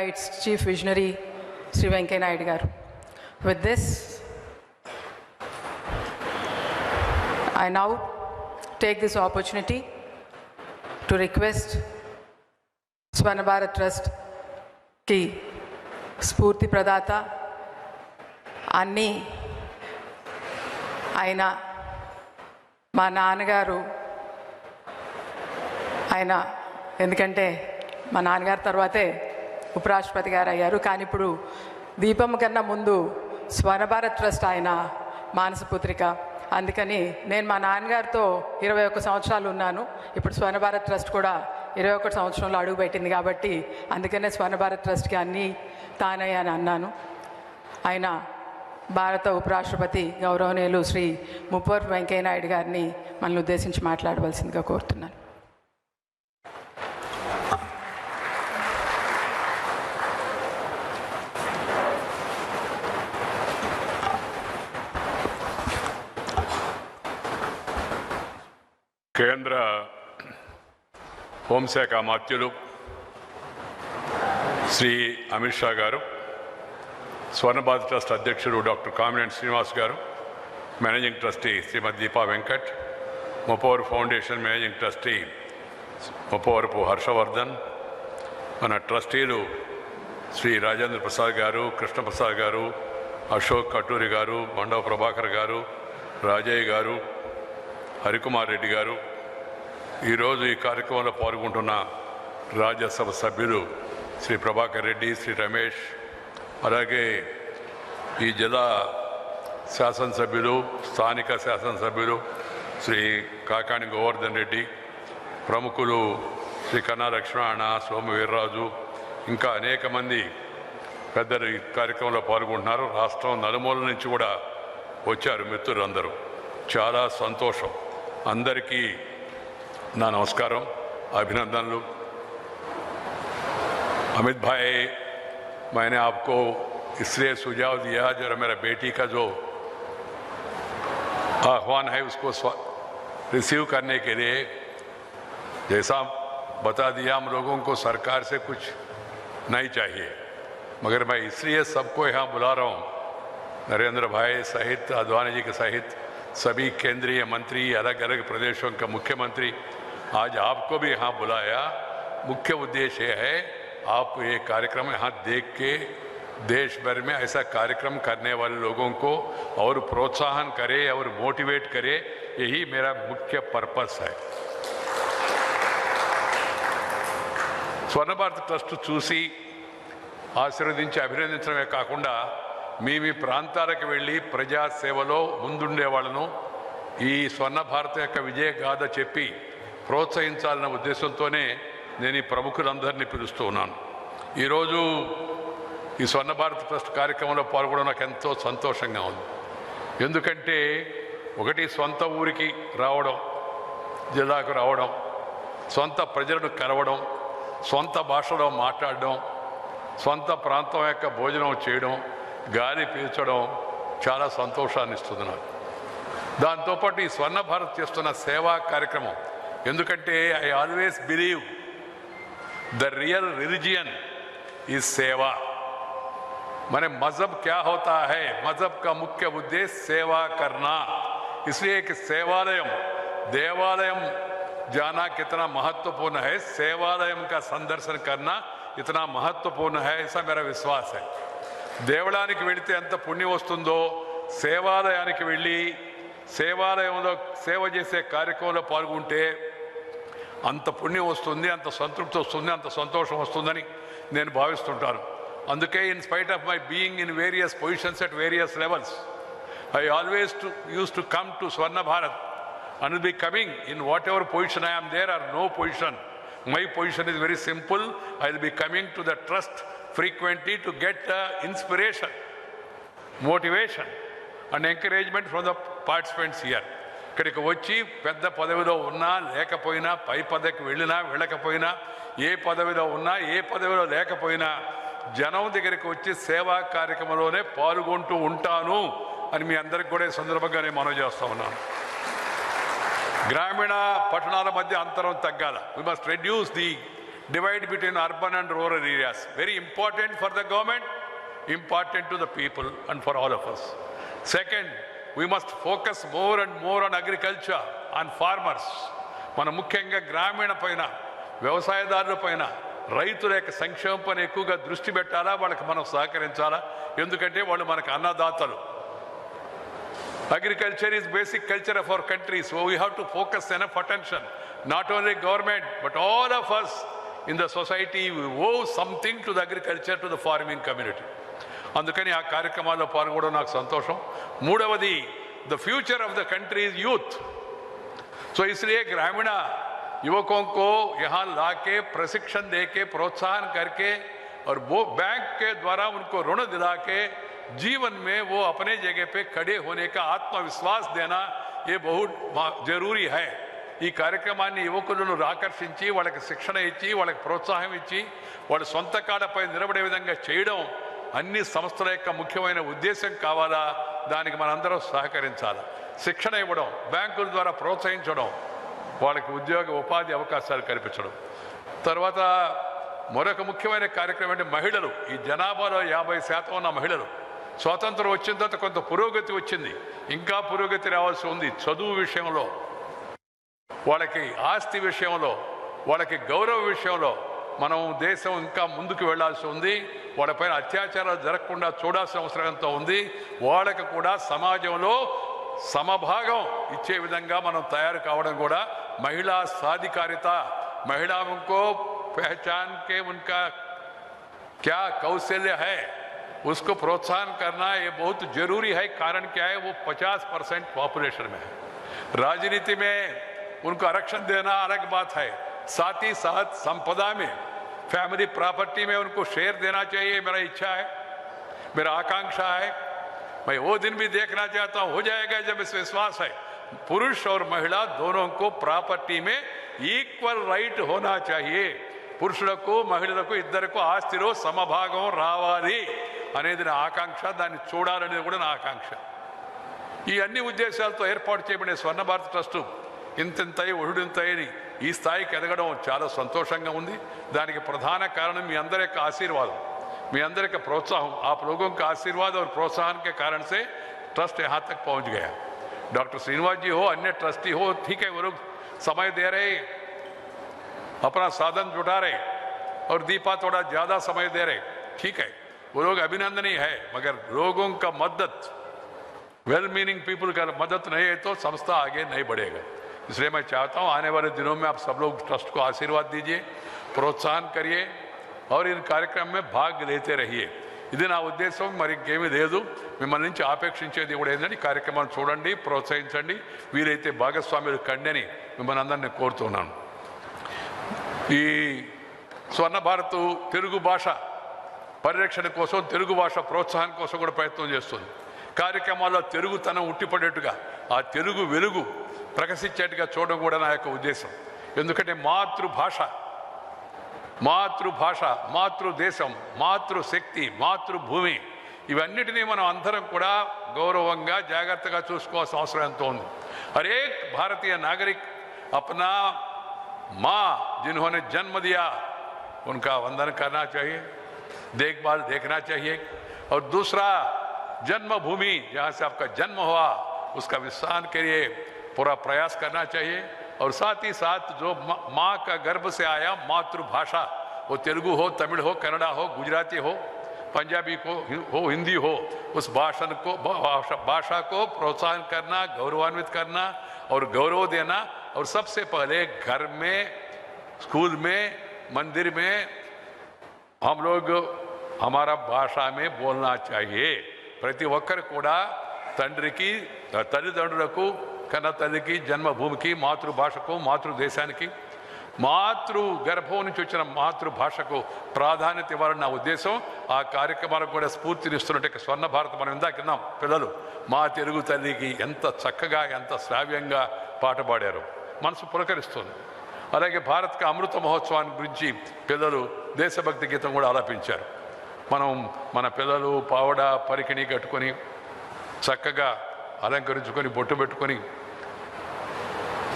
by its chief visionary, Sri Venkaiah Naidu garu. With this, I now take this opportunity to request Swarna Bharat Trust ki Spurti Pradata Anni Aina మా నాన్నగారు ఆయన ఎందుకంటే మా నాన్నగారి తర్వాతే ఉపరాష్ట్రపతి గారు అయ్యారు. కానీ ఇప్పుడు దీపం కన్నా ముందు స్వర్ణ భారత్ ట్రస్ట్ ఆయన మానసపుత్రిక. అందుకని నేను మా నాన్నగారితో 21 సంవత్సరాలు ఉన్నాను. ఇప్పుడు స్వర్ణ భారత్ ట్రస్ట్ కూడా 21 సంవత్సరంలో అడుగుపెట్టింది. కాబట్టి అందుకనే స్వర్ణ భారత్ ట్రస్ట్కి అన్నీ తానే అని అన్నాను. ఆయన భారత ఉపరాష్ట్రపతి గౌరవనీయులు శ్రీ ముప్పవరపు వెంకయ్య నాయుడు గారిని మనల్ని ఉద్దేశించి మాట్లాడవలసిందిగా కోరుతున్నాను. కేంద్ర హోంశాఖ మంత్రులు శ్రీ అమిత్ షా గారు, స్వర్ణ భారత్ ట్రస్ట్ అధ్యక్షుడు డాక్టర్ కామినేని శ్రీనివాస్ గారు, managing trustee Shrimati Deepa Venkat, Muppavarapu foundation managing trustee Muppavarapu Harshavardhan, మన ట్రస్టీలు శ్రీ రాజేంద్ర ప్రసాద్ గారు, కృష్ణప్రసాద్ గారు, అశోక్ కటూరి గారు, మండవ ప్రభాకర్ గారు, రాజయ్య గారు, హరికుమార్ రెడ్డి గారు, ఈరోజు ఈ కార్యక్రమంలో పాల్గొంటున్న రాజ్యసభ సభ్యులు శ్రీ ప్రభాకర్ రెడ్డి, శ్రీ రమేష్, అలాగే ఈ జిల్లా శాసనసభ్యులు, స్థానిక శాసనసభ్యులు శ్రీ కాకాణి గోవర్ధన్ రెడ్డి, ప్రముఖులు శ్రీ కన్నా లక్ష్మణ, సోము వీర్రాజు, ఇంకా అనేక మంది పెద్దలు ఈ కార్యక్రమంలో పాల్గొంటున్నారు. రాష్ట్రం నలుమూల నుంచి కూడా వచ్చారు మిత్రులందరూ. చాలా సంతోషం. అందరికీ నా నమస్కారం, అభినందనలు. अमित भाई, मैंने आपको इसलिए सुझाव दिया जरा मेरा बेटी का जो आह्वान है उसको रिसीव करने के लिए, जैसा बता दिया हम लोगों को सरकार से कुछ नहीं चाहिए, मगर मैं इसलिए सबको यहाँ बुला रहा हूँ, नरेंद्र भाई सहित, आडवाणी जी के सहित सभी केंद्रीय मंत्री, अलग अलग प्रदेशों का मुख्यमंत्री, आज आपको भी यहाँ बुलाया। मुख्य उद्देश्य है आप ये कार्यक्रम यहाँ देख के देश भर में ऐसा कार्यक्रम करने वाले लोगों को और प्रोत्साहन करे और मोटिवेट करे, यही मेरा मुख्य पर्पस है। స్వర్ణ భారత్ ట్రస్ట్ చూసి ఆశీర్వదించి అభినందించడమే కాకుండా మీ ప్రాంతాలకు వెళ్ళి ప్రజాసేవలో ముందుండే వాళ్ళను ఈ స్వర్ణ భారత్ యొక్క విజయ గాథ చెప్పి ప్రోత్సహించాలన్న ఉద్దేశంతోనే నేను ఈ ప్రముఖులందరినీ పిలుస్తూ ఉన్నాను. ఈరోజు ఈ స్వర్ణ భారత్ ట్రస్ట్ కార్యక్రమంలో పాల్గొనడం నాకు ఎంతో సంతోషంగా ఉంది. ఎందుకంటే ఒకటి సొంత ఊరికి రావడం, జిల్లాకు రావడం, సొంత ప్రజలను కలవడం, సొంత భాషలో మాట్లాడడం, సొంత ప్రాంతం యొక్క భోజనం చేయడం, గాలి పీల్చడం చాలా సంతోషాన్ని ఇస్తుంది నాకు. దాంతోపాటు ఈ స్వర్ణ భారత్ చేస్తున్న సేవా కార్యక్రమం, ఎందుకంటే I always believe the real religion is सेवा। माने मजहब क्या होता है, मजहब का मुख्य उद्देश्य सेवा करना, इसलिए कि सेवालयम देवालयम जाना कितना महत्वपूर्ण है, सेवालयम का संदर्शन करना इतना महत्वपूर्ण है, ऐसा मेरा विश्वास है। देवळानिकी वेळिते ఎంత పుణ్యం వస్తుందో సేవాలయానికి వెళ్ళి సేవాలయంలో సేవ చేసే కార్యక్రమంలో పాల్గొంటే అంత పుణ్యం వస్తుంది, అంత సంతృప్తి వస్తుంది, అంత సంతోషం వస్తుందని నేను భావిస్తుంటాను. అందుకే in spite of my being in various positions at various levels, I always use to come to Swarna Bharat and will be coming in whatever position I am there or no position. My position is very simple. I will be coming to the trust frequently to get inspiration, motivation and encouragement from the participants here. ఇక్కడికి వచ్చి పెద్ద పదవిలో ఉన్నా లేకపోయినా, పై పదవికి వెళ్ళినా వెళ్ళకపోయినా, ఏ పదవిలో ఉన్నా ఏ పదవిలో లేకపోయినా జనం దగ్గరికి వచ్చి సేవా కార్యక్రమంలోనే పాల్గొంటూ ఉంటాను అని మీ అందరికి కూడా ఈ సందర్భంగా నేను మనవి చేస్తూ ఉన్నాను. గ్రామీణ పట్టణాల మధ్య అంతరం తగ్గాల. We must reduce the divide between urban and rural areas. Very important for the government, important to the people and for all of us. Second, we must focus more and more on agriculture, on farmers. మన ముఖ్యంగా గ్రామీణ పైన వ్యవసాయదారుల పైన రైతుల యొక్క సంక్షేమం పైన ఎక్కువగా దృష్టి పెట్టాలా, వాళ్ళకి మనం సహకరించాలా. ఎందుకంటే వాళ్ళు మనకు అన్నదాతలు. Agriculture is basic culture of our country, so we have to focus enough attention. Not only government, but all of us in the society, we owe something to the agriculture, to the farming community. అందుకని ఆ కార్యక్రమాల్లో పాల్గొనడం నాకు సంతోషం. మూడవది, the future of the country is youth. So इसलिए ग्रामीण युवकों को यहाँ लाके प्रशिक्षण देके प्रोत्साहन करके और वो बैंक के द्वारा उनको ऋण दिला के जीवन में वो अपने जगह पे खड़े होने का आत्मविश्वास देना ये बहुत जरूरी है. ఈ కార్యక్రమాన్ని యువకులను ఆకర్షించి వాళ్ళకి శిక్షణ ఇచ్చి వాళ్ళకి ప్రోత్సాహం ఇచ్చి వాళ్ళ సొంత కాళ్ళపై నిలబడే విధంగా చేయడం అన్ని సంస్థల యొక్క ముఖ్యమైన ఉద్దేశం కావాలా. దానికి మనందరం సహకరించాలి. శిక్షణ ఇవ్వడం, బ్యాంకుల ద్వారా ప్రోత్సహించడం, వాళ్ళకి ఉద్యోగ ఉపాధి అవకాశాలు కల్పించడం. తర్వాత మరొక ముఖ్యమైన కార్యక్రమం అంటే మహిళలు. ఈ జనాభాలో 50% ఉన్న మహిళలు. స్వాతంత్రం వచ్చిన తర్వాత కొంత పురోగతి వచ్చింది, ఇంకా పురోగతి రావాల్సి ఉంది. చదువు విషయంలో, వాళ్ళకి ఆస్తి విషయంలో, వాళ్ళకి గౌరవ విషయంలో మనం దేశం ఇంకా ముందుకు వెళ్లాల్సి ఉంది. వాళ్ళపైన అత్యాచారాలు జరగకుండా చూడాల్సిన అవసరం ఎంతో ఉంది. వాళ్ళకి కూడా సమాజంలో సమభాగం ఇచ్చే విధంగా మనం తయారు కావడం కూడా महिला साधिकारिता, महिलाओं को पहचान के उनका क्या कौशल्य है उसको प्रोत्साहन करना ये बहुत जरूरी है. कारण क्या है, वो 50% पॉपुलेशन में है. राजनीति में उनको आरक्षण देना अलग बात है, साथ ही साथ संपदा में, फैमिली प्रॉपर्टी में उनको शेयर देना चाहिए. मेरा इच्छा है, मेरा आकांक्षा है. मैं वो दिन भी देखना चाहता हूँ, हो जाएगा जब इस विश्वास है. पुरुष और महिला दोनों को प्रॉपर्टी में ఈక్వల్ రైట్ హోనా చాహియే. పురుషులకు మహిళలకు ఇద్దరికి ఆస్తిలో సమభాగం రావాలి అనేది నా ఆకాంక్ష. దాన్ని చూడాలనేది కూడా నా ఆకాంక్ష. ఈ అన్ని ఉద్దేశాలతో ఏర్పాటు చేయబడిన స్వర్ణ భారత్ ట్రస్ట్ ఇంతింతై ఒడుడింతైని ఈ స్థాయికి ఎదగడం చాలా సంతోషంగా ఉంది. దానికి ప్రధాన కారణం మీ అందరి యొక్క ఆశీర్వాదం, మీ అందరి యొక్క ప్రోత్సాహం. आप लोगों का आशीर्वाद और प्रोत्साहन के कारण से ट्रस्ट यहाँ तक पहुँच गया. डॉक्टर श्रीनिवास जी हो, अन्य ट्रस्टी हो, ठीक है, वो लोग समय दे रहे, अपना साधन जुटा रहे, और दीपा थोड़ा ज़्यादा समय दे रहे, ठीक है, वो लोग अभिनंदनीय है. मगर लोगों का मदद, वेल मीनिंग पीपल का मदद नहीं है तो संस्था आगे नहीं बढ़ेगा. इसलिए मैं चाहता हूँ आने वाले दिनों में आप सब लोग ट्रस्ट को आशीर्वाद दीजिए, प्रोत्साहन करिए और इन कार्यक्रम में भाग लेते रहिए. ఇది నా ఉద్దేశం, మరి ఇంకేమీ లేదు. మిమ్మల్ని నుంచి ఆపేక్షించేది కూడా ఏంటంటే కార్యక్రమాన్ని చూడండి, ప్రోత్సహించండి, వీలైతే భాగస్వాములు కండి అని మిమ్మల్ని అందరినీ కోరుతున్నాను. ఈ స్వర్ణ భారత్ తెలుగు భాష పరిరక్షణ కోసం, తెలుగు భాష ప్రోత్సాహం కోసం కూడా ప్రయత్నం చేస్తుంది. కార్యక్రమాల్లో తెలుగుతనం ఉట్టిపడేట్టుగా, ఆ తెలుగు వెలుగు ప్రకాశించేట్టుగా చూడడం కూడా నా యొక్క ఉద్దేశం. ఎందుకంటే మాతృభాష, మాతృదేశం, మాతృశక్తి, మాతృభూమి, ఇవన్నిటినీ మనం అందరం కూడా గౌరవంగా జాగ్రత్తగా చూసుకోవాల్సిన అవసరం ఎంతో ఉంది. हर एक भारतीय नागरिक अपना माँ जिन्होंने जन्म दिया उनका वंदन करना चाहिए, देखभाल देखना चाहिए. और दूसरा, जन्मभूमि जहाँ से आपका जन्म हुआ उसका विस्तार के लिए पूरा प्रयास करना चाहिए. और साथ ही साथ जो माँ का गर्भ से आया मातृभाषा, वो तेलुगु हो, तमिल हो, कन्नड़ा हो, गुजराती हो, पंजाबी को हो, हिंदी हो, उस भाषा को प्रोत्साहन करना, गौरवान्वित करना और गौरव देना. और सबसे पहले घर में, स्कूल में, मंदिर में हम लोग हमारा भाषा में बोलना चाहिए. ప్రతి ఒక్కరు కూడా తండ్రికి, తల్లిదండ్రులకు, కన్న తల్లికి, జన్మభూమికి, మాతృభాషకు, మాతృదేశానికి, మాతృ గర్భం నుంచి వచ్చిన మాతృభాషకు ప్రాధాన్యత ఇవ్వాలని నా ఉద్దేశం. ఆ కార్యక్రమాలకు కూడా స్ఫూర్తినిస్తున్నట్టు స్వర్ణ భారత్ మనం ఇందాక విన్నాం. పిల్లలు మా తెలుగు తల్లికి ఎంత చక్కగా, ఎంత శ్రావ్యంగా పాట పాడారు, మనసు పులకరిస్తుంది. అలాగే భారత్కి అమృత మహోత్సవాన్ని గురించి పిల్లలు దేశభక్తి గీతం కూడా ఆలపించారు. మనం మన పిల్లలు పావడ పరికిణి కట్టుకొని చక్కగా అలంకరించుకొని బొట్టు పెట్టుకొని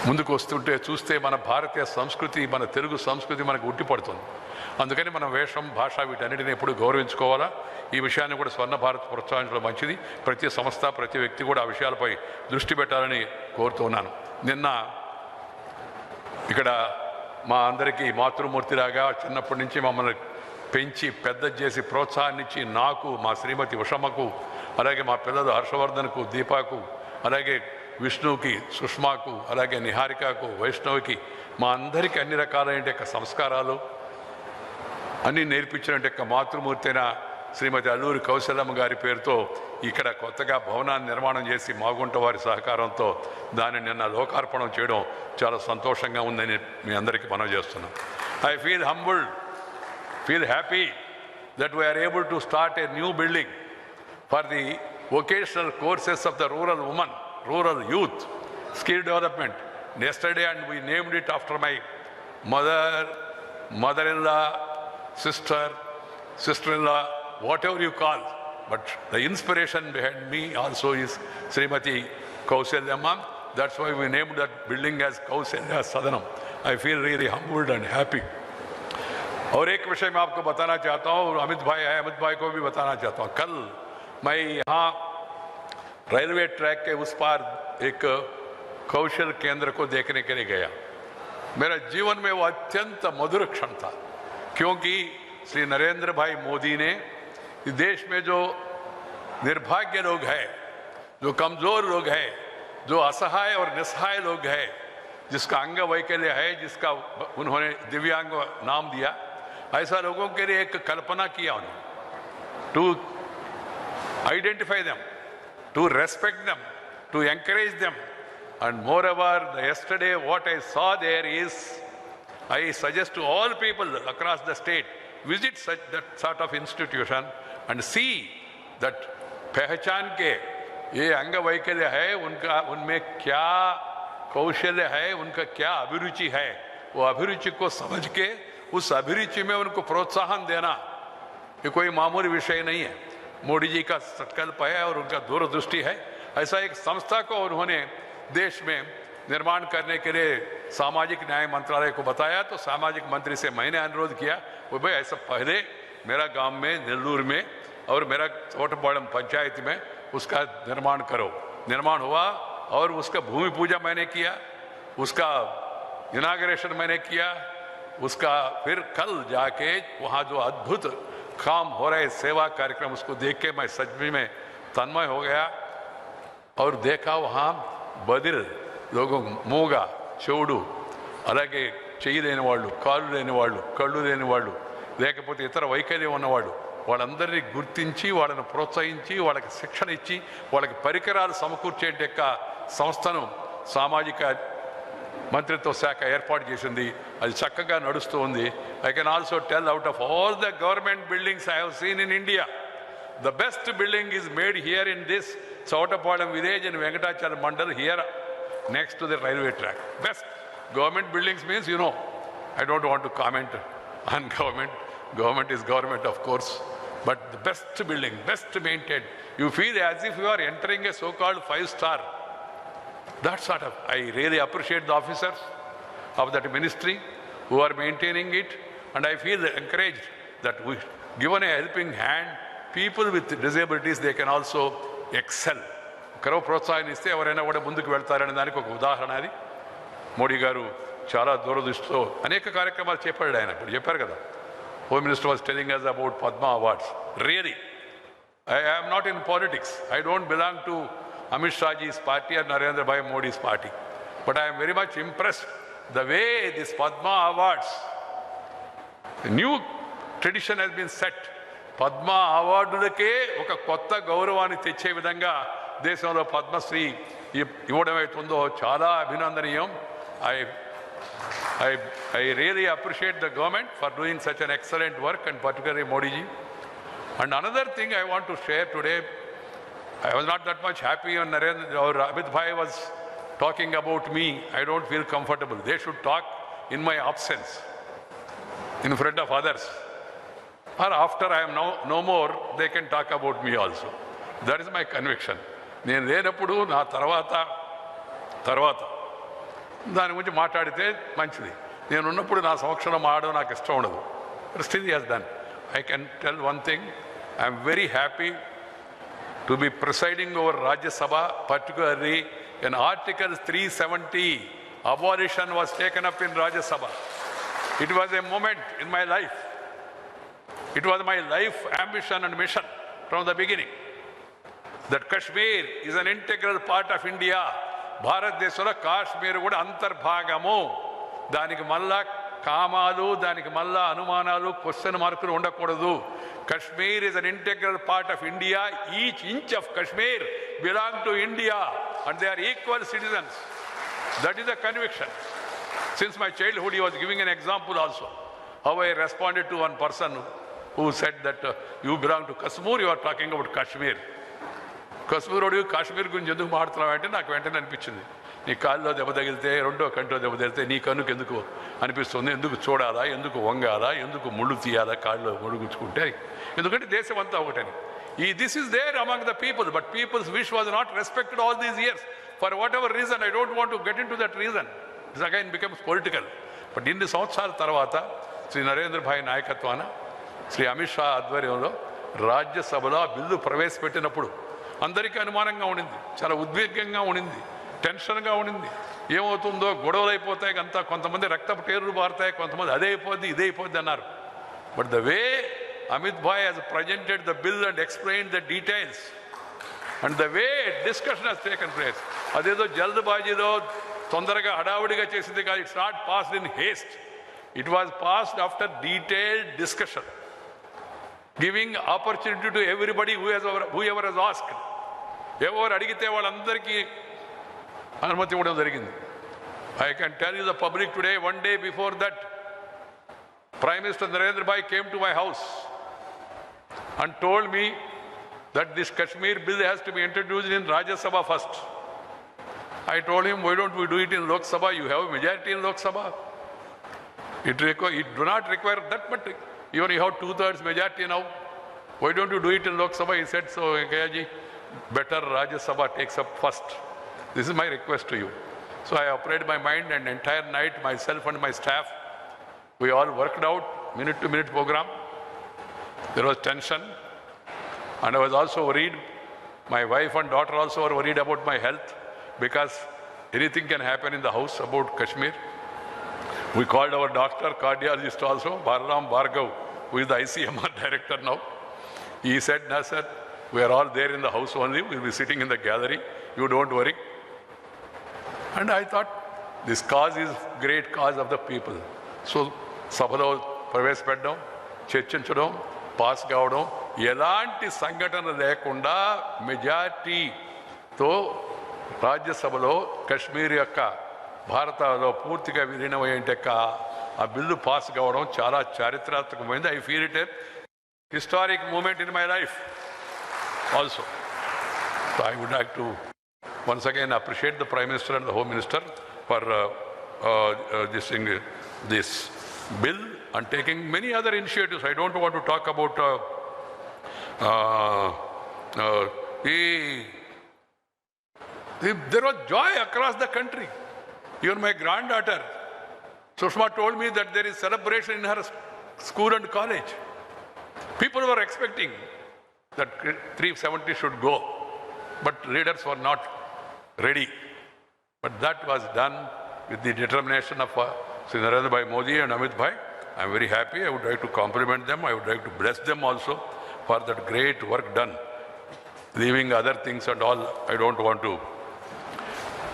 ముందుకు వస్తుంటే చూస్తే మన భారతీయ సంస్కృతి, మన తెలుగు సంస్కృతి మనకు ఉట్టిపడుతుంది. అందుకని మన వేషం, భాష వీటన్నిటిని ఎప్పుడు గౌరవించుకోవాలా. ఈ విషయాన్ని కూడా స్వర్ణ భారత్ ప్రోత్సహించడం మంచిది. ప్రతి సంస్థ, ప్రతి వ్యక్తి కూడా ఆ విషయాలపై దృష్టి పెట్టాలని కోరుతున్నాను. నిన్న ఇక్కడ మా అందరికీ మాతృమూర్తిలాగా చిన్నప్పటి నుంచి మమ్మల్ని పెంచి పెద్ద చేసి ప్రోత్సాహాన్నిచ్చి నాకు, మా శ్రీమతి ఉషమ్మకు, అలాగే మా పిల్లలు హర్షవర్ధన్కు, దీపాకు, అలాగే విష్ణువుకి, సుష్మాకు, అలాగే నిహారికకు, వైష్ణవికి, మా అందరికీ అన్ని రకాలైన సంస్కారాలు అన్నీ నేర్పించిన మాతృమూర్తి అయిన శ్రీమతి అల్లూరి కౌశలమ్మ గారి పేరుతో ఇక్కడ కొత్తగా భవనాన్ని నిర్మాణం చేసి మాగుంట వారి సహకారంతో దాన్ని నిన్న లోకార్పణం చేయడం చాలా సంతోషంగా ఉందని మీ అందరికీ మనవి చేస్తున్నాం. I feel humbled, feel happy that we are able to start a new building for the vocational courses of the rural women, rural youth, skill development. Yesterday, and we named it after my mother-in-law, sister-in-law, whatever you call. But the inspiration behind me also is Srimati Kausalyamma. That's why we named that building as Kausalya Sadanam. I feel really humbled and happy. और एक विषय मैं आपको बताना चाहता हूँ, अमित भाई है, अमित भाई को भी बताना चाहता हूँ. कल मैं यहाँ रेलवे ट्रैक के उस पार एक कौशल केंद्र को देखने के लिए गया. मेरा जीवन में वो अत्यंत मधुर क्षण था, क्योंकि श्री नरेंद्र भाई मोदी ने इस देश में जो निर्भाग्य लोग हैं, जो कमजोर लोग हैं, जो असहाय और निस्सहाय लोग हैं, जिसका अंग वैकल्य है, जिसका उन्होंने दिव्यांग नाम दिया, ऐसा लोगों के लिए एक कल्पना किया उन्होंने, to identify them, to respect them, to encourage them. And moreover, yesterday what I saw there is, I suggest to all people across the state, visit that sort of institution and see that पहचान के ये अंग वैकल्य है, उनका उनमें क्या कौशल्य है, उनका क्या अभिरुचि है, वो अभिरुचि को समझ के उस अभिरुचि में उनको प्रोत्साहन देना, ये कोई मामूली विषय नहीं है. मोदी जी का संकल्प है और उनका दूरदृष्टि है. ऐसा एक संस्था को उन्होंने देश में निर्माण करने के लिए सामाजिक न्याय मंत्रालय को बताया. तो सामाजिक मंत्री से मैंने अनुरोध किया, वो भाई ऐसा पहले मेरा गांव में, नेल्लूर में और मेरा चोटपाड़म पंचायत में उसका निर्माण करो. निर्माण हुआ और उसका भूमि पूजा मैंने किया, उसका इनाग्रेशन मैंने किया, उसका फिर कल जाके वहाँ जो अद्भुत काम हो रहे सेवा कार्यक्रम, उसको देख के मैं सच में तन्मय हो गया. और देखा वहाँ బదిర్ లోగో మూగ, చెవుడు, అలాగే చెయ్యి లేని వాళ్ళు, కాళ్ళు లేని వాళ్ళు, కళ్ళు లేని వాళ్ళు, లేకపోతే ఇతర వైకల్యం ఉన్నవాళ్ళు, వాళ్ళందరినీ గుర్తించి వాళ్ళని ప్రోత్సహించి వాళ్ళకి శిక్షణ ఇచ్చి వాళ్ళకి పరికరాలు సమకూర్చే సంస్థను సామాజిక మంత్రిత్వ శాఖ ఏర్పాటు చేసింది. అది చక్కగా నడుస్తూ ఉంది. I can also tell, out of all the government buildings I have seen in India, the best building is made here in this Chautapalam village in Venkatachala Mandal, here next to the railway track. Best government buildings means, you know, I don't want to comment on government. Government is government, of course, but the best building, best maintained. You feel as if you are entering a so-called 5-star. That sort of, I really appreciate the officers of that ministry who are maintaining it, and I feel encouraged that we given a helping hand, people with disabilities, they can also excel. కరో ప్రోత్సాహం ఇస్తే ఎవరైనా కూడా ముందుకు వెళ్తారనే దానికి ఒక ఉదాహరణ అది. మోడీ గారు చాలా దూరదృష్టితో అనేక కార్యక్రమాలు చేపట్టాడు. ఆయన ఇప్పుడు చెప్పారు కదా, home minister was telling us about Padma Awards. Really, I am not in politics. I don't belong to Amit Shah ji's party or Narendra Bhai Modi's party. But I am very much impressed the way this Padma Awards, a new tradition has been set. Padma అవార్డులకే ఒక కొత్త గౌరవాన్ని తెచ్చే విధంగా దేశంలో పద్మశ్రీ ఇవ్వడం అవుతుందో చాలా అభినందనీయం. I really appreciate the government for doing such an excellent work, and particularly Modi ji. And another thing I want to share today, I was not that much happy when Narendra or Amit Bhai was talking about me. I don't feel comfortable. They should talk in my absence, in front of others. Or after I am no more, they can talk about me also. That is my conviction. నేను లేనప్పుడు నా తర్వాత దాని గురించి మాట్లాడితే మంచిది. నేను ఉన్నప్పుడు నా సమక్షంలో మాడడం నాకు ఇష్టం ఉండదు. Still has done. I can tell one thing, I'm very happy to be presiding over Rajya Sabha, particularly when Article 370 abolition was taken up in Rajya Sabha. It was a moment in my life. It was my life ambition and mission from the beginning that Kashmir is an integral part of India. Bharat Deshala Kashmir kuda antarbhagamu. Daniki malla కామాలు, దానికి మళ్ళా అనుమానాలు, question మార్కులు ఉండకూడదు. Kashmir is an integral part of India. Each inch of Kashmir belongs to India and they are equal citizens. That is the conviction. Since my childhood, he was giving an example also. How I responded to one person who said that you belong to Kashmir, you are talking about Kashmir. Kashmir గురించి ఎందుకు మాట్లాడుతున్నావు అంటే నాకు వెంటనే అనిపించింది, నీ కాళ్ళలో దెబ్బ తగిలితే, రెండో కంటిలో దెబ్బ తగిలితే నీ కన్నుకు ఎందుకు అనిపిస్తుంది, ఎందుకు చూడాలా, ఎందుకు వంగాలా, ఎందుకు ముళ్ళు తీయాలా కాళ్ళు ముడుగుచ్చుకుంటే, ఎందుకంటే దేశం అంతా ఒకటని. This is there among the people, but people's wish was not respected all these years for whatever reason. I don't want to get into that reason. It's again becomes political. But ఇన్ని సంవత్సరాల తర్వాత శ్రీ నరేంద్ర భాయ్ నాయకత్వాన, శ్రీ అమిత్ షా ఆధ్వర్యంలో రాజ్యసభలో ఆ bill ప్రవేశపెట్టినప్పుడు అందరికీ అనుమానంగా ఉండింది, చాలా ఉద్వేగంగా ఉండింది, టెన్షన్గా ఉండింది. ఏమవుతుందో, గొడవలు అయిపోతాయి అంతా, కొంతమంది రక్తపు టేర్లు మారుతాయి, కొంతమంది అదే అయిపోద్ది ఇదే అయిపోద్ది అన్నారు. But the way Amit Bhai has presented the bill and explained the details and the way discussion has taken place, అదేదో జల్దబాజీలో తొందరగా హడావుడిగా చేసింది కాదు. It's not passed in Heist. It was passed after detailed discussion, giving opportunity to everybody who ever has asked. ఎవరు అడిగితే వాళ్ళందరికీ అనుమతి ఇవ్వడం జరిగింది. I can tell you the public today, one day before that Prime Minister Narendra Bhai came to my house and told me that this Kashmir bill has to be introduced in Rajya Sabha first. I told him, why don't we do it in Lok Sabha? You have a majority in Lok Sabha. It do not require that, but even you have 2/3 majority now. Why don't you do it in Lok Sabha? He said, so Kayaji, better Rajya Sabha takes up first. This is my request to you. So I operated my mind, and entire night myself and my staff, we all worked out minute to minute program. There was tension and I was also worried. My wife and daughter also were worried about my health because anything can happen in the house about Kashmir. We called our doctor, cardiologist also, Balaram Bhargav, who is the ICMR director now. He said, no sir, we are all there in the house only. We will be sitting in the gallery. You don't worry. And I thought, this cause is great cause of the people. So, సభలో ప్రవేశపెట్టడం, చర్చించడం, pass కావడం, ఎలాంటి సంఘటన లేకుండా మెజార్టీతో రాజ్యసభలో కశ్మీర్ యొక్క భారతలో పూర్తిగా విలీనమయ్యేట ఆ బిల్లు పాస్ కావడం చాలా చారిత్రాత్మకమైంది. I feel it a historic moment in my life also. So I would like to once again appreciate the Prime Minister and the Home Minister for this bill and taking many other initiatives. I don't want to talk about there was joy across the country. Even my granddaughter Sushma told me that there is celebration in her school and college. People were expecting that 370 should go, but leaders were not ready. But that was done with the determination of Sri Narendra Bhai Modi and Amit Bhai. I am very happy. I would like to compliment them. I would like to bless them also for that great work done. Leaving other things and all, I don't want to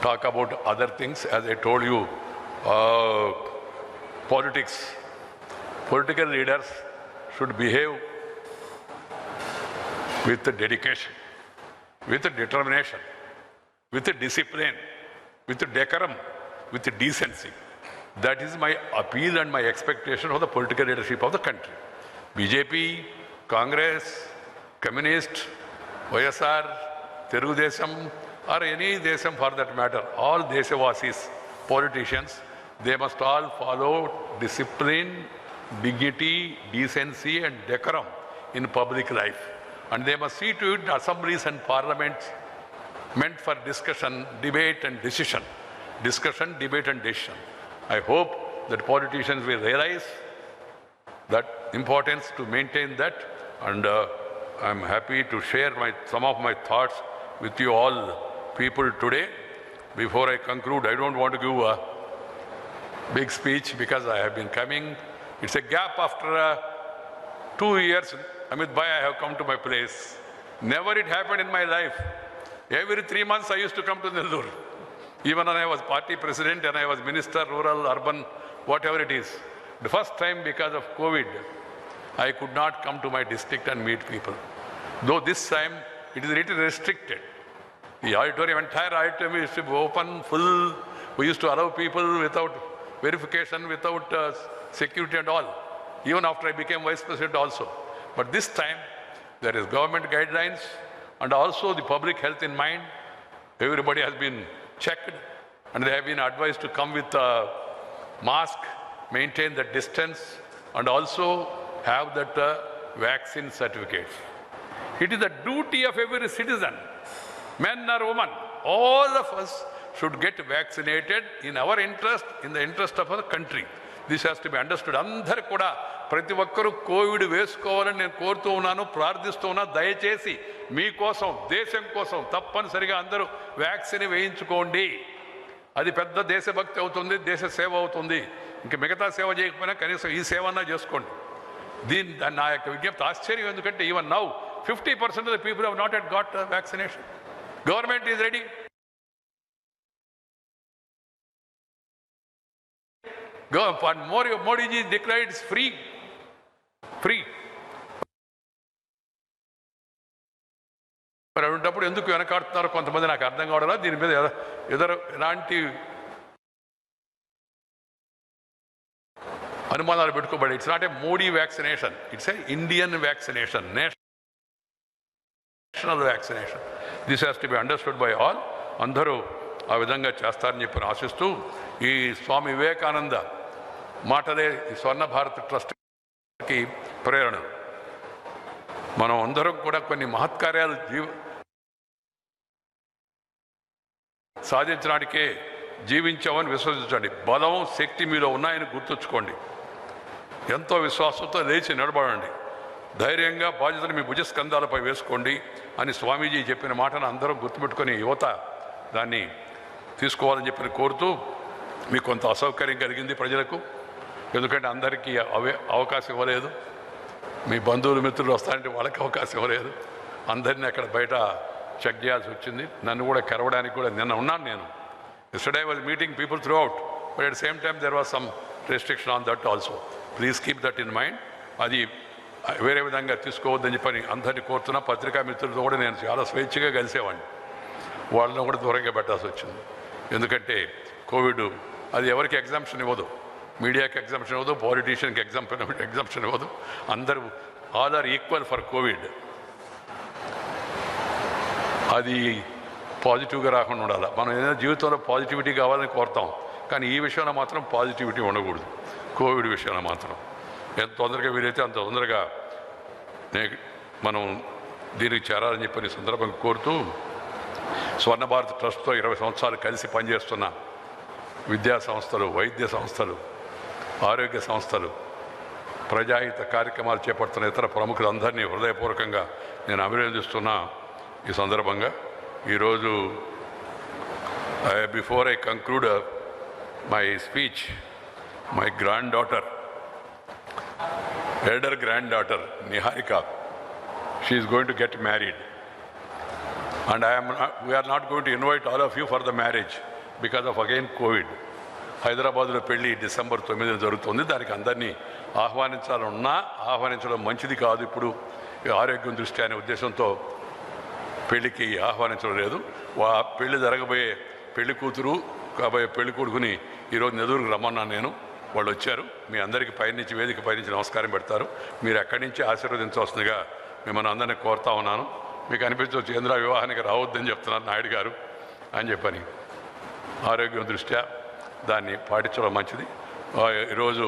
talk about other things. As I told you, politics, political leaders should behave with dedication, with determination, with discipline, with decorum, with decency. That is my appeal and my expectation of the political leadership of the country. BJP, Congress, Communist, YSR, Telugu Desam, or any Desam for that matter, all Desavasis, politicians, they must all follow discipline, dignity, decency and decorum in public life. And they must see to it assemblies and parliaments meant for discussion, debate and decision. discussion, debate and decision. I hope that politicians will realize that importance to maintain that, and I'm happy to share some of my thoughts with you all people today. Before I conclude, I don't want to give a big speech because I have been coming. It's a gap after 2 years. Amit Bhai, I have come to my place. Never it happened in my life. Every 3 months I used to come to Nellore. Even when I was party president and I was minister, rural, urban, whatever it is. The first time because of COVID, I could not come to my district and meet people. Though this time it is a little restricted. The auditorium, entire auditorium used to be open, full. We used to allow people without verification, without security and all. Even after I became vice president also. But this time, there is government guidelines and also the public health in mind. Everybody has been checked and they have been advised to come with a mask, maintain the distance and also have that vaccine certificate. It is the duty of every citizen, men or women, all of us should get vaccinated in our interest, in the interest of our country. This has to be understood. అందరూ కూడా ప్రతి ఒక్కరూ Covid వేసుకోవాలని నేను కోరుతూ ఉన్నాను, ప్రార్థిస్తూ ఉన్నా. దయచేసి మీకోసం, దేశం కోసం తప్పనిసరిగా అందరూ వ్యాక్సిన్ వేయించుకోండి. అది పెద్ద దేశభక్తి అవుతుంది, దేశ సేవ అవుతుంది. ఇంక మిగతా సేవ చేయకపోయినా కనీసం ఈ సేవ అన్నా చేసుకోండి. నా యొక్క విజ్ఞప్తి ఆశ్చర్యం ఎందుకంటే even now 50% of the people have not yet got vaccination. Government is ready. Modi ji declared it's free. మరి అటువంటిప్పుడు ఎందుకు వెనకాడుతున్నారో కొంతమంది నాకు అర్థం కావడం. దీని మీద ఎలాంటి అనుమానాలు పెట్టుకోబడి, it's not a Modi vaccination, it's a Indian vaccination, national vaccination. This has to be understood by all. అందరూ ఆ విధంగా చేస్తారని చెప్పి ఆశిస్తూ, ఈ స్వామి వివేకానంద మాటలే ఈ స్వర్ణ భారత్ ట్రస్ట్కి ప్రేరణ. మనం అందరం కూడా కొన్ని మహత్కార్యాలు సాధించడానికే జీవించామని విశ్వసించండి. బలం, శక్తి మీలో ఉన్నాయని గుర్తుంచుకోండి. ఎంతో విశ్వాసంతో లేచి నిలబడండి. ధైర్యంగా బాధ్యతను మీ భుజస్కంధాలపై వేసుకోండి అని స్వామీజీ చెప్పిన మాటను అందరం గుర్తుపెట్టుకొని యువత దాన్ని తీసుకోవాలని చెప్పి కోరుతూ, మీకు కొంత అసౌకర్యం కలిగింది ప్రజలకు, ఎందుకంటే అందరికీ అవకాశం ఇవ్వలేదు. మీ బంధువులు మిత్రులు వస్తారంటే వాళ్ళకి అవకాశం ఇవ్వలేదు. అందరినీ అక్కడ బయట చెక్ చేయాల్సి వచ్చింది. నన్ను కూడా కరవడానికి కూడా నిన్న ఉన్నాను నేను. Yesterday I was meeting people throughout, but at the same time there was some restriction on that also. Please keep that in mind. అది వేరే విధంగా తీసుకోవద్దని చెప్పని అందరినీ కోరుతున్నా. పత్రికా మిత్రులతో కూడా నేను చాలా స్వేచ్ఛగా కలిసేవాడిని. వాళ్ళని కూడా దూరంగా పెట్టాల్సి వచ్చింది. ఎందుకంటే కోవిడ్ అది ఎవరికి ఎగ్జామ్షన్ ఇవ్వదు, మీడియాకి ఎగ్జామ్షన్ ఇవ్వదు, పాలిటీషియన్కి ఎగ్జామ్షన్ ఇవ్వదు. అందరూ all are equal for Covid. అది పాజిటివ్గా రాకుండా ఉండాలి. మనం ఏదైనా జీవితంలో పాజిటివిటీ కావాలని కోరుతాం, కానీ ఈ విషయంలో మాత్రం పాజిటివిటీ ఉండకూడదు. కోవిడ్ విషయంలో మాత్రం ఎంత తొందరగా వీలైతే అంత తొందరగా మనం దీనికి చేరాలని చెప్పని సందర్భంగా కోరుతూ, స్వర్ణ భారత్ ట్రస్ట్తో 20 సంవత్సరాలు కలిసి పనిచేస్తున్న విద్యా సంస్థలు, వైద్య సంస్థలు, ఆరోగ్య సంస్థలు, ప్రజాహిత కార్యక్రమాలు చేపడుతున్న ఇతర ప్రముఖులందరినీ హృదయపూర్వకంగా నేను అభినందిస్తున్నా. ఈ సందర్భంగా ఈరోజు before I conclude my speech, my grand daughter, elder granddaughter Niharika, she is going to get married, and we are not going to invite all of you for the marriage because of again COVID. హైదరాబాద్లో పెళ్ళి December 9 జరుగుతుంది. దానికి అందరినీ ఆహ్వానించడం మంచిది కాదు. ఇప్పుడు ఆరోగ్యం దృష్ట్యా అనే ఉద్దేశంతో పెళ్ళికి ఆహ్వానించడం లేదు. పెళ్ళి జరగబోయే పెళ్లి కూతురు కాబోయే పెళ్లి కొడుకుని ఈరోజు నెల్లూరుకు రమ్మన్నాను నేను. వాళ్ళు వచ్చారు. మీ అందరికీ పైనుంచి, వేదిక పైనుంచి నమస్కారం పెడతారు. మీరు ఎక్కడి నుంచి ఆశీర్వదించవలసిందిగా మిమ్మల్ని అందరినీ కోరుతా ఉన్నాను. మీకు అనిపించవచ్చు చంద్ర వివాహానికి రావద్దని చెప్తున్నారు నాయుడు గారు అని చెప్పని. ఆరోగ్యం దృష్ట్యా దాన్ని పాటించడం మంచిది. ఈరోజు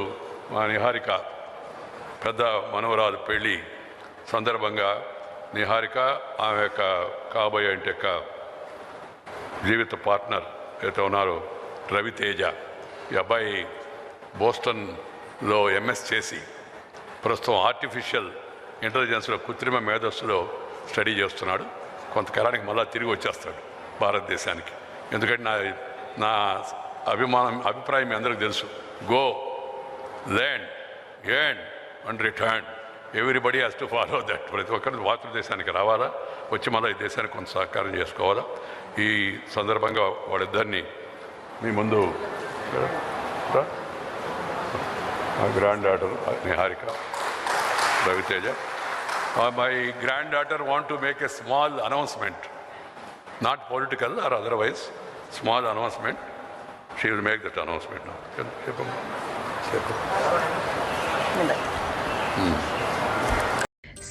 మా నిహారిక పెద్ద మనవరాలు పెళ్ళి సందర్భంగా నిహారిక ఆమె యొక్క కాబోయే ఇంటి యొక్క జీవిత పార్ట్నర్ అయితే ఉన్నారో రవితేజ. ఈ అబ్బాయి బోస్టన్లో ఎంఎస్ చేసి ప్రస్తుతం ఆర్టిఫిషియల్ ఇంటెలిజెన్స్లో కృత్రిమ మేధస్సులో స్టడీ చేస్తున్నాడు. కొంతకాలానికి మళ్ళీ తిరిగి వచ్చేస్తాడు భారతదేశానికి. ఎందుకంటే నా అభిప్రాయం మీ అందరికీ తెలుసు. Go land earn and return, everybody has to follow that. ప్రతి ఒక్కరు మాతృదేశానికి రావాలా, వచ్చి మళ్ళీ ఈ దేశానికి కొంత సహకారం చేసుకోవాలా. ఈ సందర్భంగా వాళ్ళిద్దరిని మీ ముందు my granddaughter Niharika, Raviteja. My granddaughter want to make a small announcement, not political or otherwise, small announcement. She will make that announcement now.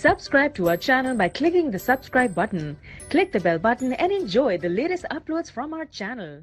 Subscribe to our channel by clicking the subscribe button. Click the bell button and enjoy the latest uploads from our channel.